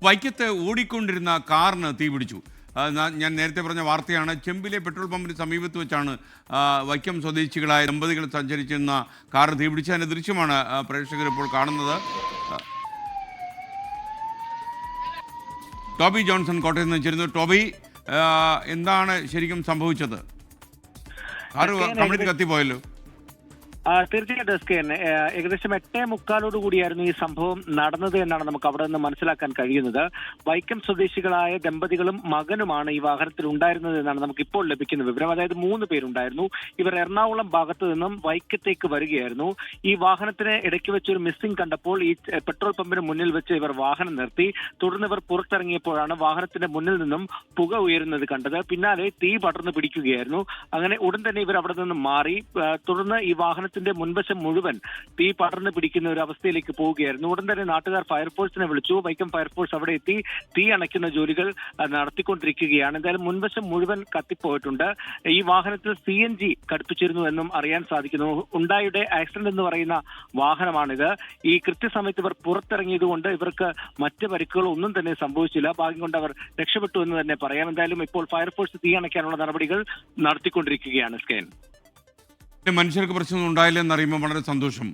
വൈക്കത്ത് ഓടിക്കൊണ്ടിരുന്ന കാറിന് തീപിടിച്ചു. ഞാൻ നേരത്തെ പറഞ്ഞ വാർത്തയാണ്. ചെമ്പിലെ പെട്രോൾ പമ്പിന് സമീപത്ത് വെച്ചാണ് വൈക്കം സ്വദേശികളായ ദമ്പതികൾ സഞ്ചരിച്ചിരുന്ന കാർ തീപിടിച്ച്. അതിൻ്റെ ദൃശ്യമാണ് പ്രേക്ഷകർ ഇപ്പോൾ കാണുന്നത്. ടോബി ജോൺസൺ കോട്ടയത്ത് നിന്ന് ചേരുന്നു. ടോബി, എന്താണ് ശരിക്കും സംഭവിച്ചത്? കാർ കംപ്ലീറ്റ് കത്തിപ്പോയല്ലോ. തീർച്ചയായിട്ടും എസ്കെൻ, ഏകദേശം 8:45 കൂടിയായിരുന്നു ഈ സംഭവം നടന്നത് എന്നാണ് നമുക്ക് അവിടെ നിന്ന് മനസ്സിലാക്കാൻ കഴിയുന്നത്. വൈക്കം സ്വദേശികളായ ദമ്പതികളും മകനുമാണ് ഈ വാഹനത്തിൽ ഉണ്ടായിരുന്നത് എന്നാണ് നമുക്ക് ഇപ്പോൾ ലഭിക്കുന്ന വിവരം. അതായത് 3 പേരുണ്ടായിരുന്നു. ഇവർ എറണാകുളം ഭാഗത്തു നിന്നും വൈക്കത്തേക്ക് വരികയായിരുന്നു. ഈ വാഹനത്തിന് ഇടയ്ക്ക് വെച്ച് ഒരു മിസ്സിംഗ് കണ്ടപ്പോൾ ഈ പെട്രോൾ പമ്പിന് മുന്നിൽ വെച്ച് ഇവർ വാഹനം നിർത്തി. തുടർന്ന് ഇവർ പുറത്തിറങ്ങിയപ്പോഴാണ് വാഹനത്തിന്റെ മുന്നിൽ നിന്നും പുക ഉയരുന്നത് കണ്ടത്. പിന്നാലെ തീ പടർന്നു പിടിക്കുകയായിരുന്നു. അങ്ങനെ ഉടൻ തന്നെ ഇവർ അവിടെ നിന്നും മാറി. തുടർന്ന് ഈ വാഹനത്തിന്റെ മുൻവശം മുഴുവൻ തീ പടർന്നു പിടിക്കുന്ന ഒരു അവസ്ഥയിലേക്ക് പോവുകയായിരുന്നു. ഉടൻ തന്നെ നാട്ടുകാർ ഫയർഫോഴ്സിനെ വിളിച്ചു. വൈക്കം ഫയർഫോഴ്സ് അവിടെ എത്തി തീ അണയ്ക്കുന്ന ജോലികൾ നടത്തിക്കൊണ്ടിരിക്കുകയാണ്. എന്തായാലും മുൻവശം മുഴുവൻ കത്തിപ്പോയിട്ടുണ്ട്. ഈ വാഹനത്തിൽ CNG ഘടിപ്പിച്ചിരുന്നു എന്നും അറിയാൻ സാധിക്കുന്നു. ഉണ്ടായുടെ ആക്സിഡന്റ് എന്ന് പറയുന്ന വാഹനമാണിത്. ഈ കൃത്യസമയത്ത് ഇവർ പുറത്തിറങ്ങിയത് കൊണ്ട് ഇവർക്ക് മറ്റ് പരിക്കുകളോ ഒന്നും തന്നെ സംഭവിച്ചില്ല. ഭാഗ്യം കൊണ്ട് അവർ രക്ഷപ്പെട്ടു എന്ന് തന്നെ പറയാം. എന്തായാലും ഇപ്പോൾ ഫയർഫോഴ്സ് തീ അണയ്ക്കാനുള്ള നടപടികൾ നടത്തിക്കൊണ്ടിരിക്കുകയാണ്. സ്കേൻ, മനുഷ്യർക്ക് പ്രശ്നമൊന്നും ഉണ്ടായില്ലെന്നറിയുമ്പോൾ വളരെ സന്തോഷം.